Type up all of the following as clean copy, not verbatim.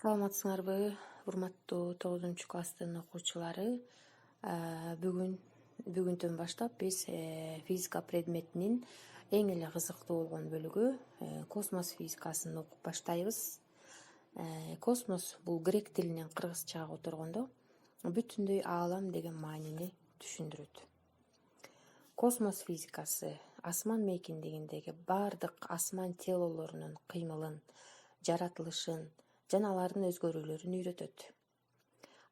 Саламатсыңарбы, урматтуу 9-класстын окуучулары. Бүгүндөн баштап биз физика предметинин эң эле кызыктуу болгон бөлүгү космос физикасын окуп баштайбыз. Космос бул грек тилинен кыргызчага которгондо бүтүндөй аалам деген маанини түшүндүрөт. Космос физикасы асман мейкиндигиндеги баардык асман телолорунун кыймылын, жаратылышын жана алардын өзгөрүүлөрүн үйрөтөт.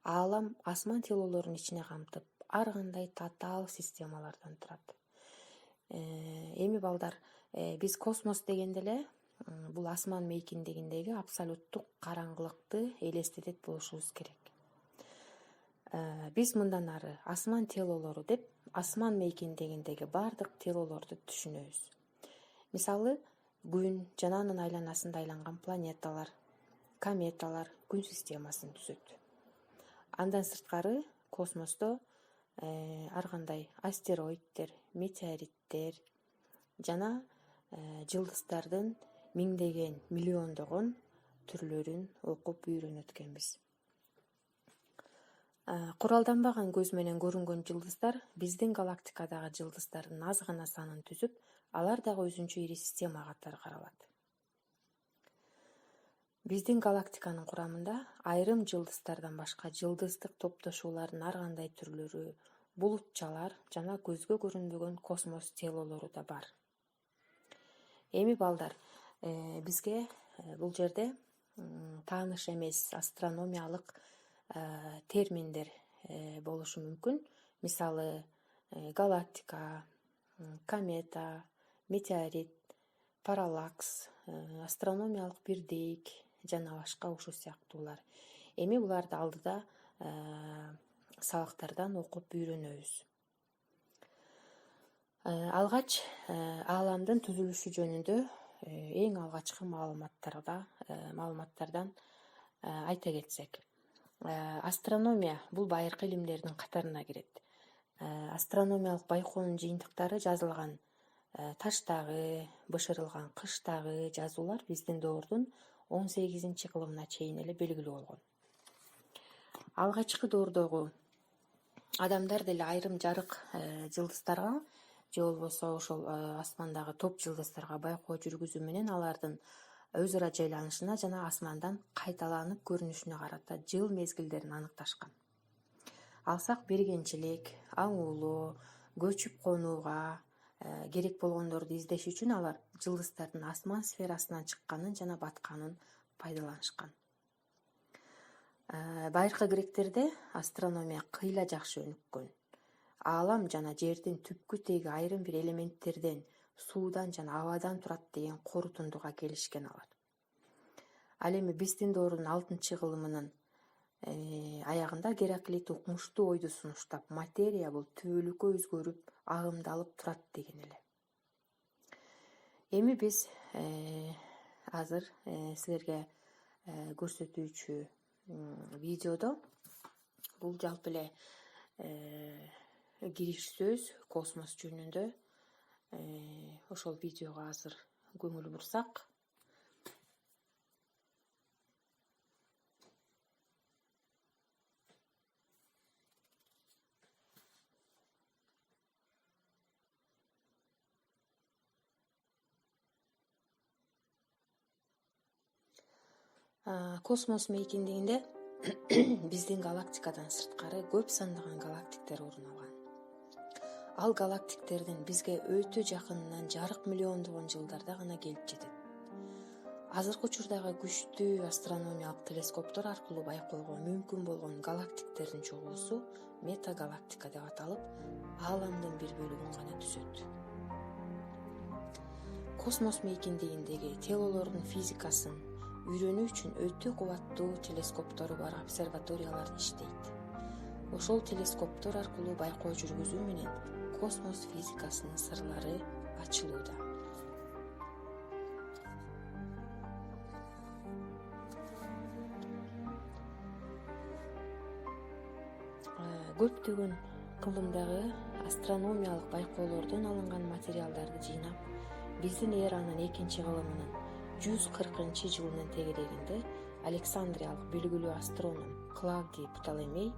Аалам асман телолорунун ичине камтып, ар кандай татаал системалардан турат. Эми балдар, биз космос дегенде эле бул асман мейкиндигиндеги абсолюттук караңгылыкты элестетет болушубуз керек. Биз мындан ары асман телолору деп асман мейкиндигиндеги баардык телолорду түшүнөбүз. Мисалы, күн жана анын айланасында айланган планеталар, кометалар күн системасын түзөт. Андан сырткары космосто ар кандай астероиддер, метеориттер жана жылдыздардын миңдеген, миллиондогон түрлөрүн окуп үйрөнөт экенбиз. Куралданбаган көз менен көрүнгөн жылдыздар биздин галактикадагы жылдыздардын аз гана санын түзүп, алар дагы өзүнчө ири система катары каралат. Биздин галактиканын курамында айрым жылдыздардан башка жылдыздык топтошуулардын ар кандай түрлөрү, булутчалар жана көзгө көрүнбөгөн космос телолору да бар. Эми балдар, бизге бул жерде тааныш эмес астрономиялык терминдер болушу мүмкүн. Мисалы, галактика, комета, метеорит, параллакс, астрономиялык бирдейик жана башка ушул сыяктуулар. Эми буларды алдыда сабактардан окуп үйрөнөбүз. Алгач ааламдын түзүлүшү жөнүндө эң алгачкы маалыматтардан айта кетсек. Астрономия бул байыркы илимдердин катарына кирет. Астрономиялык байкоонун жыйынтыктары жазылган таштагы, бышырылган кыштагы жазуулар биздин доордун 18-кылымына чейин эле белгилүү болгон. Алгачкы доордогу адамдар деле айрым жарык жылдыздарга же болбосо ошол асмандагы топ жылдыздарга байкоо жүргүзүү менен алардын өз ара жайланышына жана асмандан кайталанып көрүнүшүнө карата жыл мезгилдерин аныкташкан. Алсак бергенчилик, аңуулоо, көчүп конууга керек болгондорду издеш үчүн алар жылдыздардын асман сферасынан чыкканын жана батканын пайдаланышкан. Байыркы гректерде астрономия кыйла жакшы өнүккөн. Аалам жана жердин түпкү теги айрым бир элементтерден, суудан жана абадан турат деген корутундуга келишкен алар. Ал эми биздин доордун 6-кылымынын аягында Гераклит укмуштуу ойду сунуштап, материя бул түбөлүккө өзгөрүп, агымдалып турат деген эле. Эми биз азыр силерге көрсөтүүчү видеодо бул жалпы эле кириш сөз космос жөнүндө. Ошол видеого азыр көңүл бурсак. Космос мейкиндигинде биздин галактикадан сырткары көп сандаган галактиктер орун алган. Ал галактиктердин бизге өтө жакынынан жарык миллиондогон жылдарда гана келип жетет. Азыркы учурдагы күчтүү астрономиялык телескоптор аркылуу байкоого мүмкүн болгон галактиктердин чогуусу метагалактика деп аталып, ааламдын бир бөлүгүн гана түзөт. Космос мейкиндигиндеги телолордун физикасын үйрөнүү үчүн өтө кубаттуу телескоптору бар обсерваториялар иштейт. Ошол телескоптор аркылуу байкоо жүргүзүү менен космос физикасынын сырлары ачылууда. Көптөгөн кылымдагы астрономиялык байкоолордон алынган материалдарды жыйнап, биздин эранын 2-кылымынын 140-жылынын тегерегинде Александриялык белгилүү астроном Клавдий Птолемей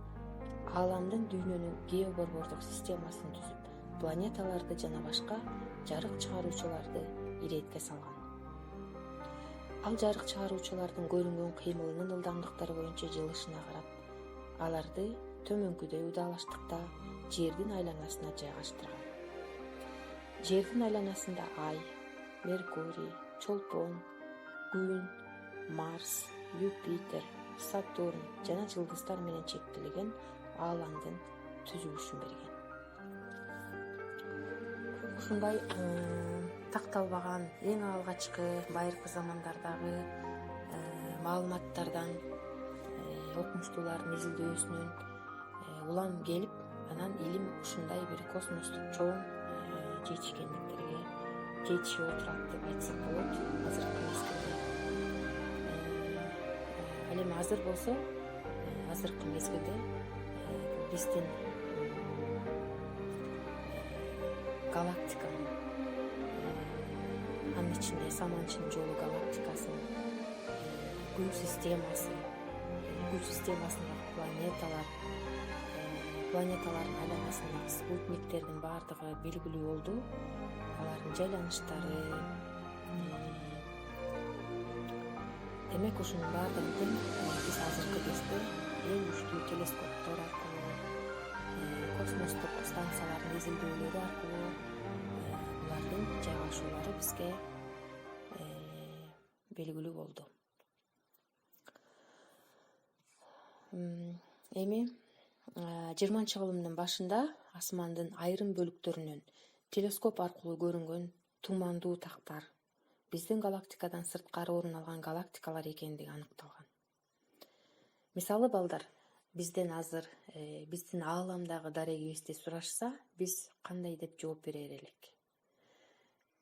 ааламдын дүйнөнүн геоборбордук системасын түзүп, планеталарды жана башка жарык чыгаруучуларды иретке салган. Ал жарык чыгаруучулардын көрүнгөн кыймылынын ылдамдыктары боюнча жылышына карап, аларды төмөнкүдөй удаалаштыкта жердин айланасына жайгаштырган. Жердин айланасында Ай, Меркурий, Чолпон, Күн, Марс, Юпитер, Сатурн жана жылдыздар менен чектелген ааламдын түзүлүшүн берген. Ушундай такталбаган эң алгачкы байыркы замандардагы маалыматтардан окумуштуулардын изилдөөсүнөн улам келип, анан илим ушундай бир космостук чоң жетишкендиктерге жетишип отурат деп айтсак болот азыркы мезгилде. Ал эми азыр болсо, азыркы мезгилде биздин галактиканын, анын ичинде Саманчынын жолу галактикасын, Күн системасындагы планеталардын айланасындагы спутниктердин баардыгы белгилүү болду. Алардын жайланыштары, демек ушунун баардыгын тең биз азыркы кезде эң күчтүү телескоптор аркылуу, космостук станциялардын изилдөөлөрү аркылуу булардын жайгашуулары бизге белгилүү болду. Эми 20-кылымдын башында асмандын айрым бөлүктөрүнөн телескоп аркылуу көрүнгөн тумандуу тактар биздин галактикадан сырткары орун алган галактикалар экендиги аныкталган. Мисалы балдар, бизден азыр биздин ааламдагы дарегибизди сурашса, биз кандай деп жооп берер элек?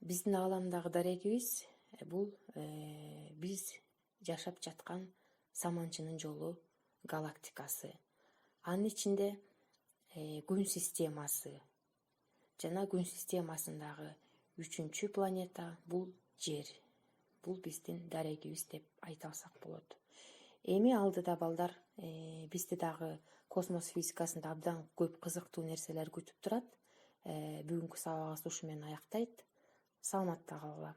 Биздин ааламдагы дарегибиз бул биз жашап жаткан Саманчынын жолу галактикасы. Анын ичинде Күн системасы жана Күн системасындагы 3-чү планета бул Жер. Бул биздин дарегибиз деп айта алсак болот. Эми алдыда балдар бизди дагы космос физикасында абдан көп кызыктуу нерселер күтүп турат. Бүгүнкү сабагыбыз ушу менен аяктайт. Саламатта калгыла.